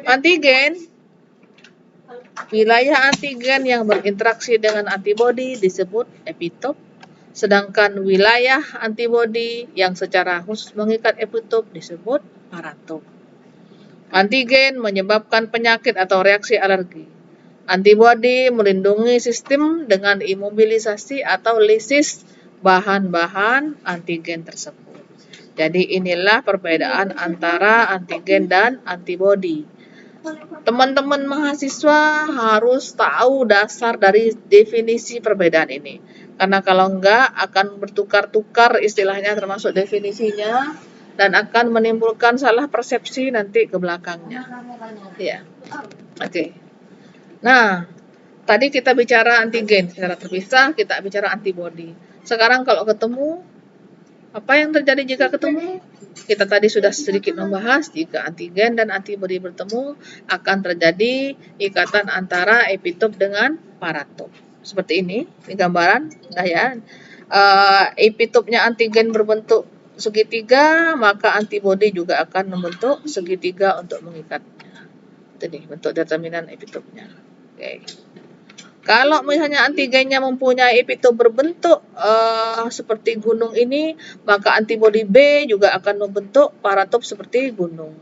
Antigen, wilayah antigen yang berinteraksi dengan antibodi disebut epitop, sedangkan wilayah antibodi yang secara khusus mengikat epitop disebut paratop. Antigen menyebabkan penyakit atau reaksi alergi. Antibodi melindungi sistem dengan imobilisasi atau lisis bahan-bahan antigen tersebut. Jadi inilah perbedaan antara antigen dan antibodi. Teman-teman mahasiswa harus tahu dasar dari definisi perbedaan ini. Karena kalau enggak akan bertukar-tukar istilahnya termasuk definisinya dan akan menimbulkan salah persepsi nanti ke belakangnya. Ya. Oke. Nah, tadi kita bicara antigen secara terpisah, kita bicara antibodi. Sekarang kalau ketemu, apa yang terjadi jika ketemu? Kita tadi sudah sedikit membahas, jika antigen dan antibodi bertemu, akan terjadi ikatan antara epitop dengan paratop. Seperti ini gambaran. Nah ya, epitopnya antigen berbentuk segitiga, maka antibodi juga akan membentuk segitiga untuk mengikatnya. Itu nih bentuk determinan epitopnya. Oke. Kalau misalnya antigennya mempunyai epitop berbentuk seperti gunung ini, maka antibodi B juga akan membentuk paratop seperti gunung.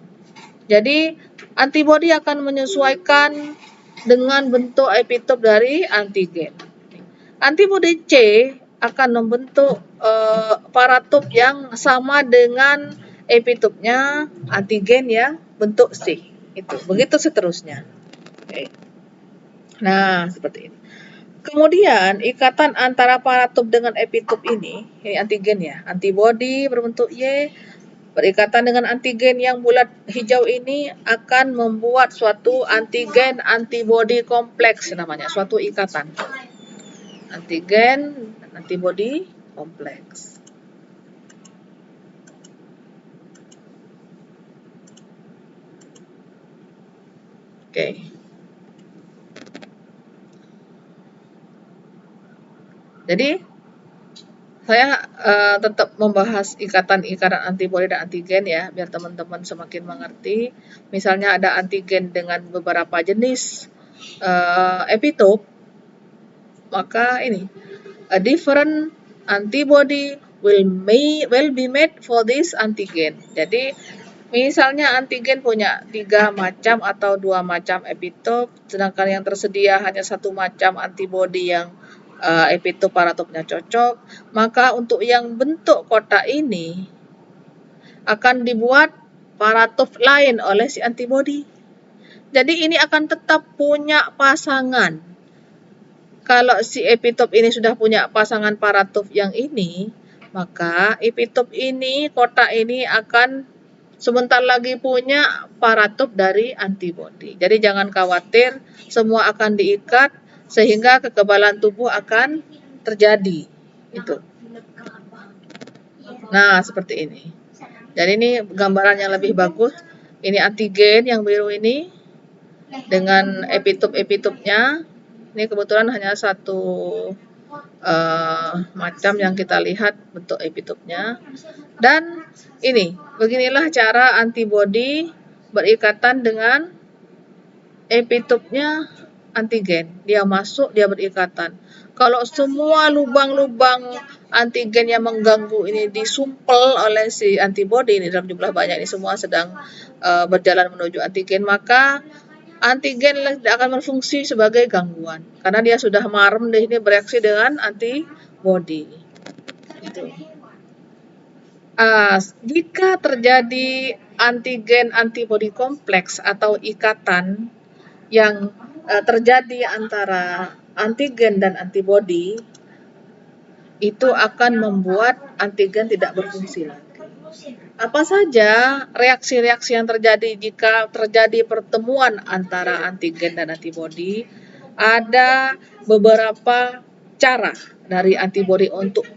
Jadi antibodi akan menyesuaikan dengan bentuk epitop dari antigen. Antibodi C akan membentuk paratop yang sama dengan epitopnya antigen yang bentuk C. Itu. Begitu seterusnya. Oke. Nah, seperti ini. Kemudian, ikatan antara paratop dengan epitop ini antigen ya, antibodi berbentuk Y, berikatan dengan antigen yang bulat hijau ini akan membuat suatu antigen antibodi kompleks namanya, suatu ikatan. Antigen dan antibodi kompleks. Oke. Jadi saya tetap membahas ikatan-ikatan antibodi dan antigen ya, biar teman-teman semakin mengerti. Misalnya ada antigen dengan beberapa jenis epitop, maka ini a different antibody will be made for this antigen. Jadi misalnya antigen punya 3 macam atau 2 macam epitop, sedangkan yang tersedia hanya 1 macam antibodi yang epitop paratopnya cocok, maka untuk yang bentuk kotak ini akan dibuat paratop lain oleh si antibodi. Jadi ini akan tetap punya pasangan. Kalau si epitop ini sudah punya pasangan paratop yang ini, maka epitop ini, kotak ini akan sebentar lagi punya paratop dari antibodi. Jadi jangan khawatir, semua akan diikat sehingga kekebalan tubuh akan terjadi. Itu. Nah, seperti ini. Dan ini gambaran yang lebih bagus. Ini antigen yang biru ini dengan epitop-epitopnya. Ini kebetulan hanya satu macam yang kita lihat bentuk epitopnya. Dan ini, beginilah cara antibodi berikatan dengan epitopnya antigen. Dia masuk, dia berikatan. Kalau semua lubang-lubang antigen yang mengganggu ini disumpel oleh si antibodi ini dalam jumlah banyak, ini semua sedang berjalan menuju antigen, maka antigen tidak akan berfungsi sebagai gangguan karena dia sudah marem deh, ini bereaksi dengan antibodi. Itu. Jika terjadi antigen antibodi kompleks atau ikatan yang terjadi antara antigen dan antibodi, itu akan membuat antigen tidak berfungsi lagi. Apa saja reaksi-reaksi yang terjadi jika terjadi pertemuan antara antigen dan antibodi? Ada beberapa cara dari antibodi untuk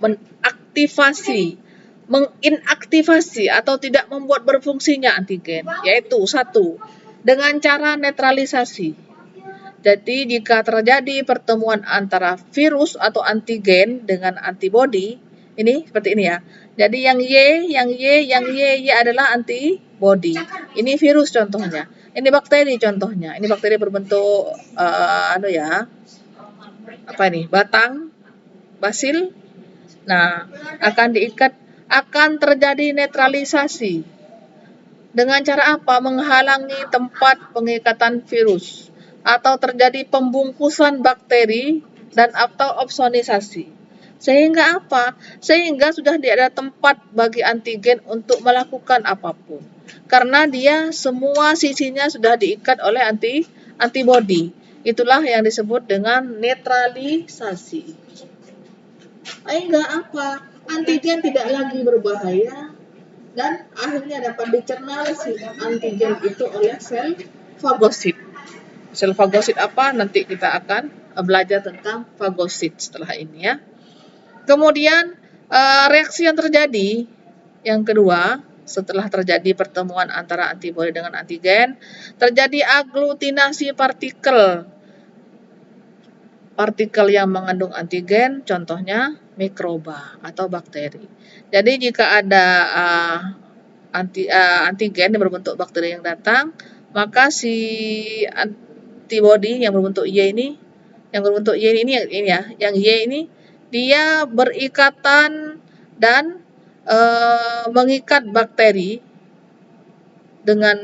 menginaktivasi atau tidak membuat berfungsinya antigen, yaitu 1, dengan cara netralisasi. Jadi jika terjadi pertemuan antara virus atau antigen dengan antibodi, ini seperti ini ya. Jadi yang Y adalah antibodi. Ini virus contohnya. Ini bakteri contohnya. Ini bakteri berbentuk batang basil. Nah, akan terjadi netralisasi. Dengan cara apa? Menghalangi tempat pengikatan virus atau terjadi pembungkusan bakteri dan atau opsonisasi. Sehingga apa? Sehingga sudah tidak ada tempat bagi antigen untuk melakukan apapun. Karena dia semua sisinya sudah diikat oleh antibodi. Itulah yang disebut dengan netralisasi. Sehingga apa? Antigen tidak lagi berbahaya dan akhirnya dapat dicerna si antigen itu oleh sel fagosit. Sel fagosit apa? Nanti kita akan belajar tentang fagosit setelah ini ya. Kemudian reaksi yang terjadi yang kedua setelah terjadi pertemuan antara antibodi dengan antigen, terjadi aglutinasi partikel yang mengandung antigen, contohnya mikroba atau bakteri. Jadi jika ada antigen yang berbentuk bakteri yang datang, maka si antibodi yang berbentuk Y ini, yang Y ini dia berikatan dan mengikat bakteri dengan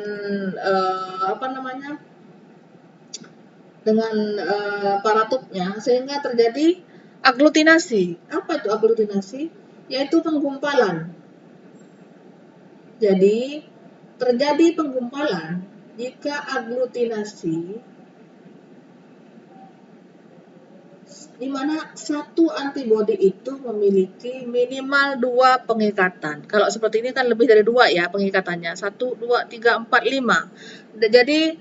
paratopnya sehingga terjadi aglutinasi. Apa itu aglutinasi? Yaitu penggumpalan. Jadi terjadi penggumpalan jika aglutinasi di mana satu antibodi itu memiliki minimal 2 pengikatan. Kalau seperti ini kan lebih dari 2 ya pengikatannya. 1, 2, 3, 4, 5. Jadi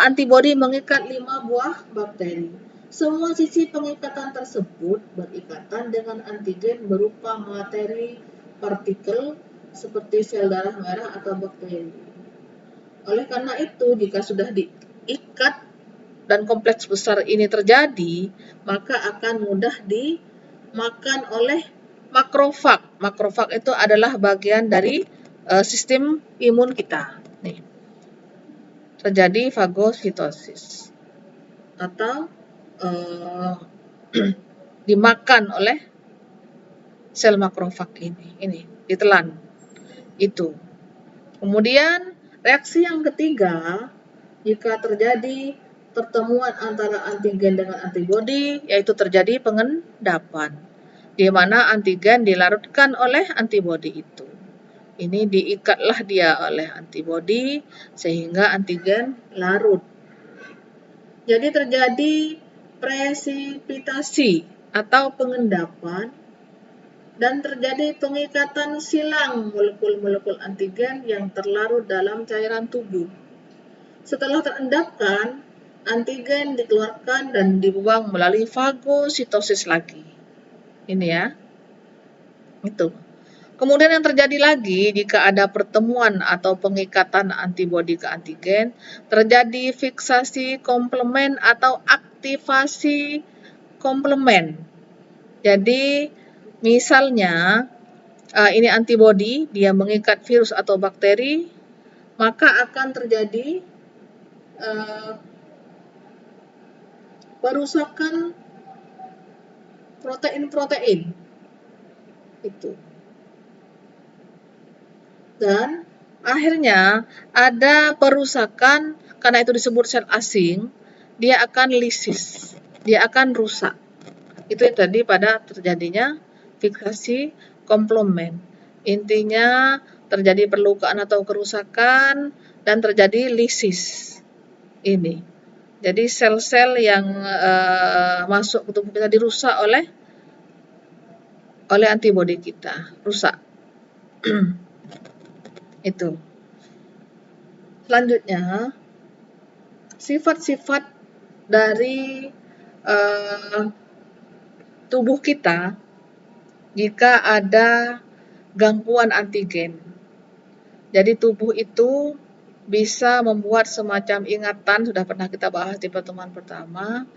antibodi mengikat 5 buah bakteri. Semua sisi pengikatan tersebut berikatan dengan antigen berupa materi partikel seperti sel darah merah atau bakteri. Oleh karena itu, jika sudah diikat dan kompleks besar ini terjadi, maka akan mudah dimakan oleh makrofag. Makrofag itu adalah bagian dari sistem imun kita. Nih, terjadi fagositosis atau dimakan oleh sel makrofag ini ditelan itu. Kemudian reaksi yang ketiga, jika terjadi pertemuan antara antigen dengan antibodi, yaitu terjadi pengendapan, di mana antigen dilarutkan oleh antibodi itu. Ini diikatlah dia oleh antibodi sehingga antigen larut. Jadi terjadi presipitasi atau pengendapan dan terjadi pengikatan silang molekul-molekul antigen yang terlarut dalam cairan tubuh. Setelah terendapkan, antigen dikeluarkan dan dibuang melalui fagositosis lagi. Ini ya. Itu. Kemudian yang terjadi lagi jika ada pertemuan atau pengikatan antibodi ke antigen, terjadi fiksasi komplement atau aktivasi komplement. Jadi misalnya ini antibodi, dia mengikat virus atau bakteri, maka akan terjadi perusakan protein-protein itu. Dan akhirnya ada perusakan, karena itu disebut sel asing, dia akan lisis, dia akan rusak. Itu yang tadi pada terjadinya fiksasi komplement. Intinya terjadi perlukaan atau kerusakan dan terjadi lisis. Ini. Jadi sel-sel yang masuk ke tubuh kita dirusak oleh antibodi kita, rusak. Itu. Selanjutnya, sifat-sifat dari tubuh kita jika ada gangguan antigen. Jadi tubuh itu bisa membuat semacam ingatan, sudah pernah kita bahas di pertemuan pertama,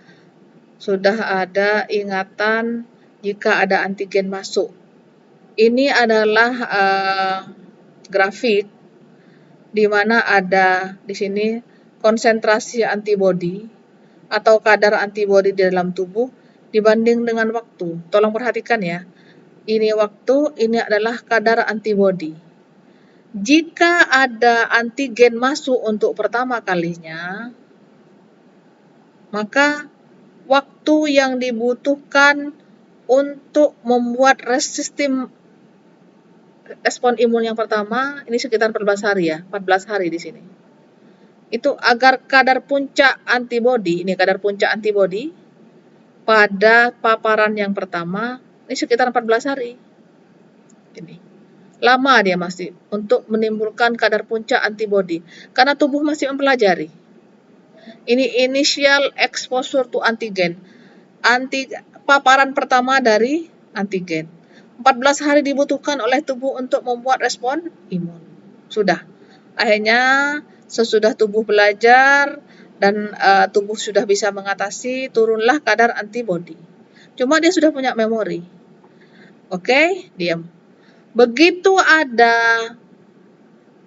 sudah ada ingatan jika ada antigen masuk. Ini adalah grafik di mana ada di sini konsentrasi antibodi atau kadar antibodi di dalam tubuh dibanding dengan waktu. Tolong perhatikan ya. Ini waktu, ini adalah kadar antibodi. Jika ada antigen masuk untuk pertama kalinya, maka waktu yang dibutuhkan untuk membuat respon imun yang pertama ini sekitar 14 hari ya, 14 hari di sini. Itu agar kadar puncak antibodi, ini kadar puncak antibodi pada paparan yang pertama ini sekitar 14 hari. Ini lama dia masih untuk menimbulkan kadar puncak antibodi karena tubuh masih mempelajari. Ini initial exposure to antigen. Paparan pertama dari antigen. 14 hari dibutuhkan oleh tubuh untuk membuat respon imun. Sudah. Akhirnya sesudah tubuh belajar dan tubuh sudah bisa mengatasi, turunlah kadar antibodi. Cuma dia sudah punya memori. Oke, diam. Begitu ada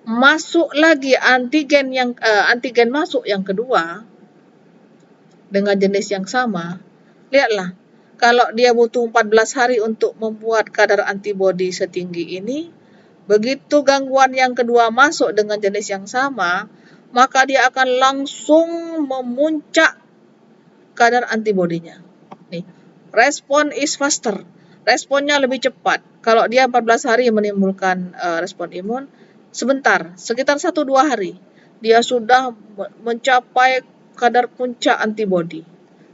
masuk lagi antigen masuk yang kedua dengan jenis yang sama, lihatlah. Kalau dia butuh 14 hari untuk membuat kadar antibodi setinggi ini, begitu gangguan yang kedua masuk dengan jenis yang sama, maka dia akan langsung memuncak kadar antibodinya. Nih, respon is faster. Responnya lebih cepat. Kalau dia 14 hari menimbulkan respon imun, sebentar, sekitar 1-2 hari, dia sudah mencapai kadar puncak antibodi.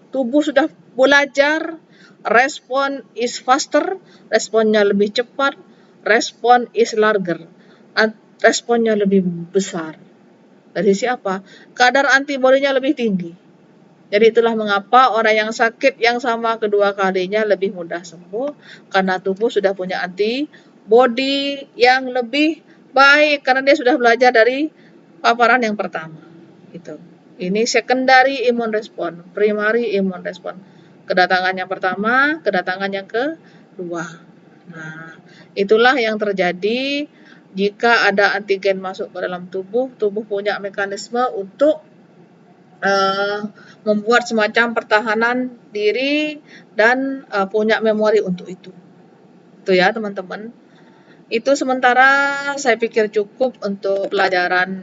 Tubuh sudah belajar, respon is faster, responnya lebih cepat, respon is larger, responnya lebih besar. Dari siapa? Kadar antibodinya lebih tinggi. Jadi itulah mengapa orang yang sakit yang sama kedua kalinya lebih mudah sembuh, karena tubuh sudah punya antibodi yang lebih baik karena dia sudah belajar dari paparan yang pertama. Itu. Ini secondary immune response, primary immune response. Kedatangan yang pertama, kedatangan yang kedua. Nah, itulah yang terjadi jika ada antigen masuk ke dalam tubuh, tubuh punya mekanisme untuk membuat semacam pertahanan diri dan punya memori untuk itu. Itu ya teman-teman. Itu sementara saya pikir cukup untuk pelajaran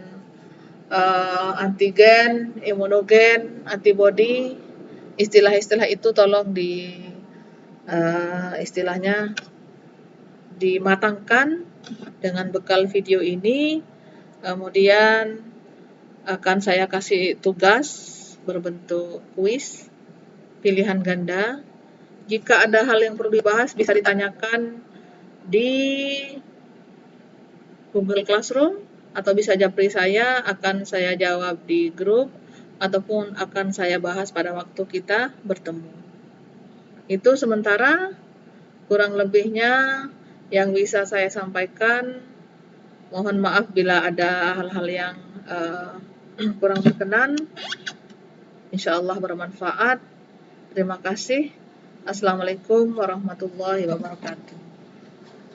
antigen, imunogen, antibody. Istilah-istilah itu tolong istilahnya dimatangkan dengan bekal video ini. Kemudian akan saya kasih tugas berbentuk kuis pilihan ganda. Jika ada hal yang perlu dibahas bisa ditanyakan di Google Classroom atau bisa japri saya, akan saya jawab di grup ataupun akan saya bahas pada waktu kita bertemu. Itu sementara, kurang lebihnya yang bisa saya sampaikan. Mohon maaf bila ada hal-hal yang kurang berkenan. Insya Allah bermanfaat. Terima kasih. Assalamualaikum warahmatullahi wabarakatuh.